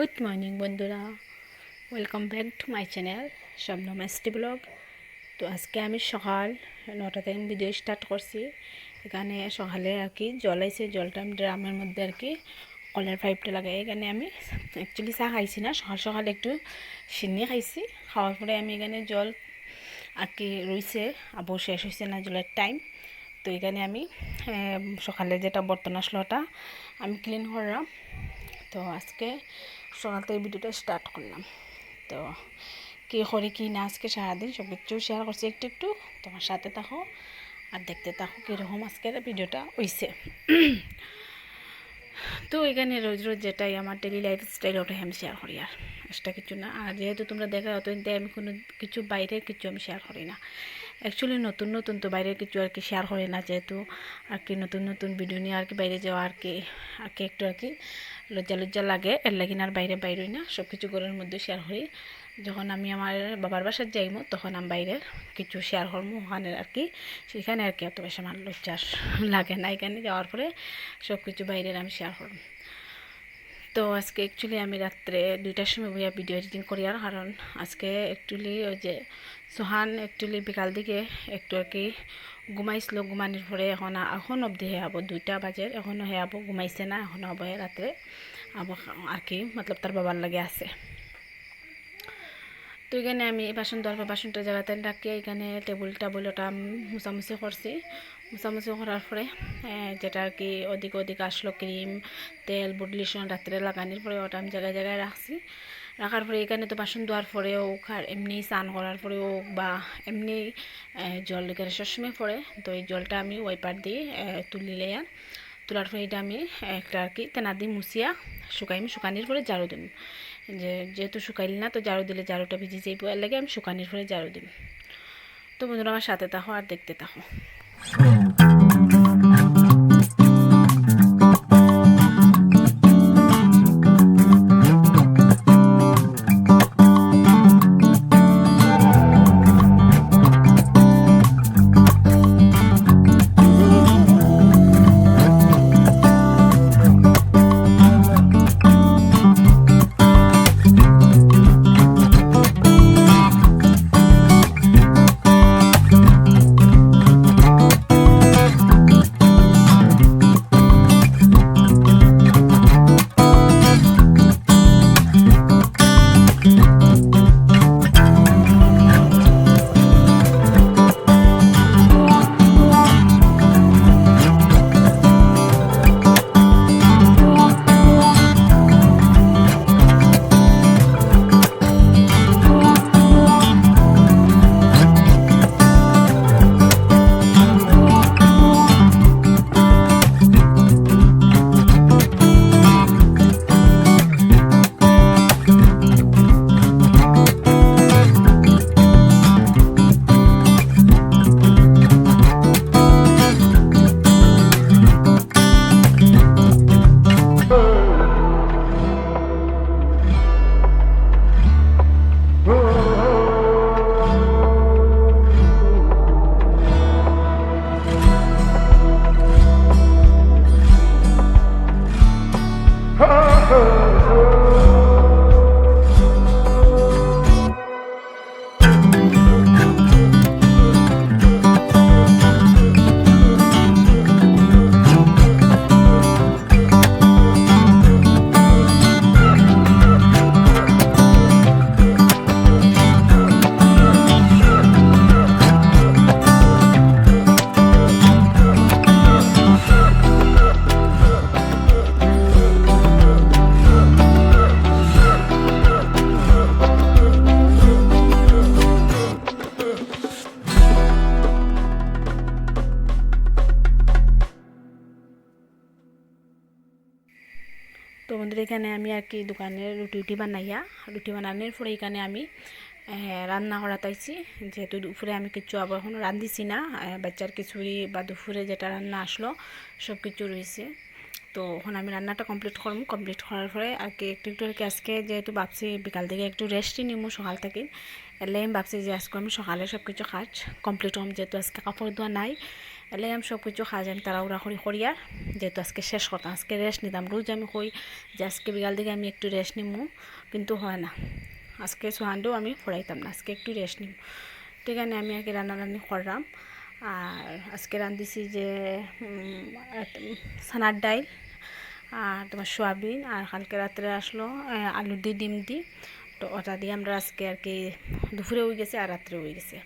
Good morning বন্ধুরা, welcome back to my channel Shabnam ST blog. তো আজকে আমি সকাল 9টা থেকে ভিডিও স্টার্ট করছি। এখানে সকালে আর কি জল আইছে, জলটা আমি ড্রামের মধ্যে আর কি কলের পাইপটা লাগাই। এখানে আমি অ্যাকচুয়ালি চা খাইছি না, সকাল সকাল একটু চিনি খাইছি। খাওয়ার পরে আমি এখানে জল আর কি রয়েছে, আবার শেষ হয়েছে না জলের টাইম। তো এখানে আমি সকালে যেটা বর্তন আসলো ওটা আমি ক্লিন করলাম। তো আজকে সকাল থেকে ভিডিওটা স্টার্ট করলাম। তো কী করি কি না আজকে সারাদিন সব কিছু শেয়ার করছি একটু একটু। তোমার সাথে থাকো আর দেখতে থাকো কীরকম আজকের ভিডিওটা হইছে। তো এখানে রোজ রোজ যেটাই আমার ডেলি লাইফ স্টাইল ওটাই আমি শেয়ার করি, আর এক্সট্রা কিছু না। আর যেহেতু তোমরা দেখা অত আমি কোনো কিছু বাইরের কিছু আমি শেয়ার করি না। অ্যাকচুয়ালি নতুন নতুন তো বাইরের কিছু আর কি শেয়ার করি না, যেহেতু আর কি নতুন নতুন ভিডিও নিয়ে আর কি বাইরে যাওয়া আর কি একটু আর কি লজ্জা লজ্জা লাগে, এর লাগিন আর বাইরে বাইরই না, সব কিছু ঘরের মধ্যে শেয়ার করি। যখন আমি আমার বাবার বাসায় যাইমো তখন আমি বাইরের কিছু শেয়ার করবো ওখানে আর কি, সেখানে আর কি এত বেশি আমার লজ্জা লাগে না। এখানে যাওয়ার পরে সব কিছু বাইরের আমি শেয়ার করব। তো আজকে অ্যাকচুয়ালি আমি রাত্রে 2টার সময় বইয়া ভিডিও এডিটিং করি, আর কারণ আজকে অ্যাকচুয়ালি ওই যে সোহান অ্যাকচুয়ালি বিকাল দিকে একটু আর কি ঘুমাইছিল। ঘুমানোর পরে এখন অবধি হে আবো 2টা বাজে, এখনও হে আবো ঘুমাইছে না, এখনও আবো রাত্রে আবো আর কি মতলব তার বাবার লাগে আছে। তো এখানে আমি বাসন ধোয়ার বাসনটা জায়গাতে রাখি, এখানে টেবিল ওটা মুছামুছি করছি। মুছামুছি করার পরে যেটা আর কি ওদিক আসলো ক্রিম তেল বডলিশন রাত্রে লাগানোর পরে ওটা আমি জায়গায় জায়গায় রাখছি। রাখার পরে এখানে তো বাসন ধোয়ার পরেও আর এমনি স্নান করার পরেও বা এমনি জল এখানে সবসময় পড়ে। তো এই জলটা আমি ওয়াইপার দিয়ে তুলিলে, তোলার পরে এটা আমি একটা আর কি তেনা দিয়ে মুছিয়া শুকানির পরে ঝাড়ু দিম। যেহেতু শুকাইলি না তো ঝাড়ু দিলে ঝাড়ুটা ভিজে যাইব, এর লাগে আমি শুকানির পরে ঝাড়ু দিম। তো বন্ধুরা আমার সাথে থাকো আর দেখতে থাকো। তো বন্ধুরা এখানে আমি আর কি দোকানের রুটি বানানোর পরে এখানে আমি রান্না করা তাইছি। যেহেতু দুপুরে আমি কিছু আবার এখনও রান্ধিছি না, বাচ্চার খিচুড়ি বা দুপুরে যেটা রান্না আসলো সব কিছু রয়েছে। তো এখন আমি রান্নাটা কমপ্লিট করার পরে আর কি একটু আর কি আজকে যেহেতু ভাবছি বিকাল থেকে একটু রেস্টই নিব সকাল থেকে, এলে আমি ভাবছি যে আজকে আমি সকালে সব কিছু কাজ কমপ্লিট হম, যেহেতু আজকে কাপড় ধোয়া নাই। এলে আমি সব কিছু খাওয়া যাই তাড়াহুড়া করিয়ার যেহেতু আজকে শেষ করতাম, আজকে রেস্ট নিতাম। রোজ আমি কই যে আজকে বিকাল দিকে আমি একটু রেস্ট নিমু, কিন্তু হয় না। আজকে সোহানটাও আমি পড়াইতাম না, আজকে একটু রেস্ট নিব। ঠিক আছে, আমি আর কি রান্নারান্নি করলাম। আর আজকে রাঁধিছি যে ছানার ডাইল আর তোমার সোয়াবিন, আর কালকে রাত্রে আসলো আলু দিয়ে ডিম দিই। তো ওটা দিয়ে আমরা আজকে আর কি দুপুরে হয়ে গেছে আর রাত্রে হয়ে গেছে।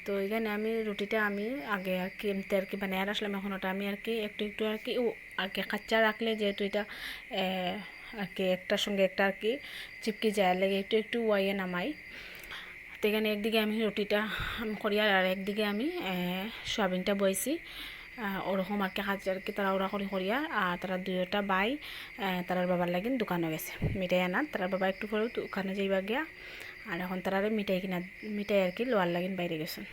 তো এখানে আমি রুটিটা আমি আগে আর কি এমনি আর কি বানিয়ে আসলাম। এখন ওটা আমি আর কি একটু একটু আর কি কাচ্চা রাখলে যেহেতু এটা আর কি একটার সঙ্গে একটা আর কি চিপকে যায়, লাগে একটু একটু ওয়াইয়ে নামাই। তো এখানে একদিকে আমি রুটিটা করি আর একদিকে আমি সয়াবিনটা বইছি। ওরকম আর কি কাজ আর কি তারা ওরা করিয়া। আর তারা দুইটা বাই তারার বাবার লাগিন দোকানে গেছে মিঠাই আনার। তারার বাবা একটু পরেও দোকানে যাইবা গিয়া। আর এখন তারা মিঠাই আর কি লোয়ার লাগিন বাইরে গেছেন।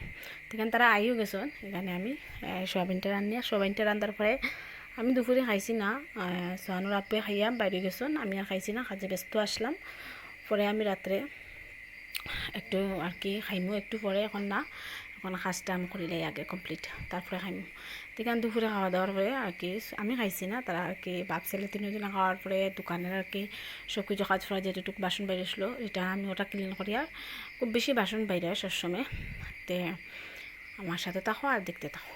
সেখানে তারা আইও গেছেন। এখানে আমি সোয়াবিনটা রান্নার পরে আমি দুপুরে খাইছি না, সোহানুর আপে খাইয়া বাইরে গেছেন, আমি আর খাইছি না, কাজে ব্যস্ত আসলাম। পরে আমি রাত্রে একটু আর কি খাইমু একটু পরে, এখন না, এখন কাজটা আমি করিলাই আগে কমপ্লিট, তারপরে খাইমু। সেখানে দুপুরে খাওয়া দাওয়ার পরে আর কি আমি খাইছি না, তারা আর কি বাপ ছেলে তিনজনে খাওয়ার পরে দোকানের আর কি সব কিছু কাজ করা যেটুকু বাসন বাইরে আসলো এটা আমি ওটা ক্লিন করি। আর খুব বেশি বাসন বাইরে হয় সবসময়। তে আমার সাথে থাকো আর দেখতে থাকো।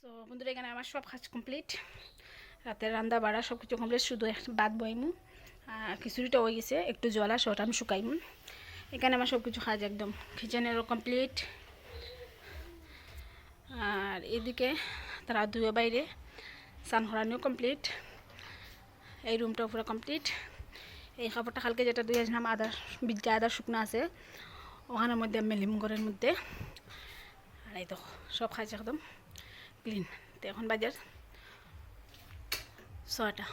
তো বন্ধুরা এখানে আমার সব কাজ কমপ্লিট, রাতের রান্না বাড়া সব কিছু কমপ্লিট, শুধু ভাত বইমু আর খিচুড়িটা হয়ে গেছে, একটু জল আর সেটা আমি শুকাইমু। এখানে আমার সব কিছু কাজ একদম কিচেনেরও কমপ্লিট। আর এদিকে তারা দুয়ে বাইরে স্নান করানিও কমপ্লিট, এই রুমটাও পুরো কমপ্লিট। এই কাপড়টা কালকে যেটা ধুয়ে আসলাম আদা শুকনো আছে ওখানের মধ্যে মেলিম ঘরের মধ্যে। আর এই তো সব কাজ একদম ক্লিন। তো এখন বাজার 6টা,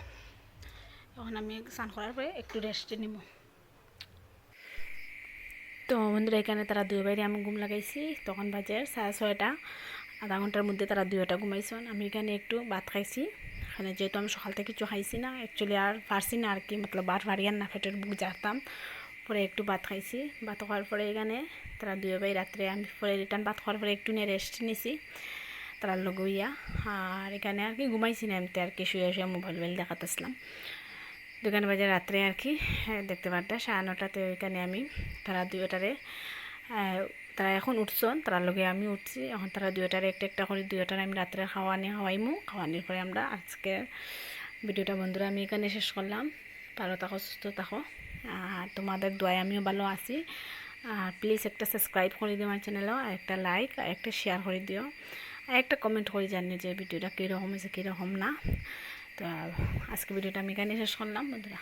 এখন আমি স্নান করার পরে একটু রেস্ট নিব। তো বন্ধুরা এখানে তারা দুই বাইরে আমি ঘুম লাগাইছি, তখন বাজে 6:30, আধা ঘন্টার মধ্যে তারা দুইটা ঘুমাইছেন। আমি এখানে একটু ভাত খাইছি, এখানে যেহেতু আমি সকাল থেকে কিছু খাইছি না, অ্যাকচুয়ালি আর পারছি না আর কি, মতলব বার ফারিয়ান না, পেটের বুক জারতাম, পরে একটু ভাত খাইছি। ভাত খাওয়ার পরে এখানে তারা দুই ভাই রাত্রে আমি পরে রিটার্ন ভাত খাওয়ার পরে একটু নিয়ে রেস্ট নিছি তারার লগইয়া। আর এখানে আর কি ঘুমাইছি না, এমনি আর কি শুয়ে শুয়ে মোবাইল দেখাতেছিলাম। দোকান বাজার রাত্রে আর কি দেখতে পারতা 9:30তে ওইখানে আমি তারা দুইটারে তারা এখন উঠছন তার লগে আমি উঠছি এখন তারা দুইটারে একটা একটা করে দুইটারে আমি রাত্রে খাওয়াইমু খাওয়ানোর পরে আমরা আজকে ভিডিওটা বন্ধুরা আমি এখানে শেষ করলাম। ভালো থাকো সুস্থ থাকো আর তোমাদের দোয়ায় আমিও ভালো আছি। আর প্লিজ একটা সাবস্ক্রাইব করে দিও আমার চ্যানেলও, আর একটা লাইক আর একটা শেয়ার করে দিও, আর একটা কমেন্ট করে জানিও যে ভিডিওটা কীরকম হয়েছে কীরকম না। তো আজকে ভিডিওটা আমি এখানে শেষ করলাম বন্ধুরা।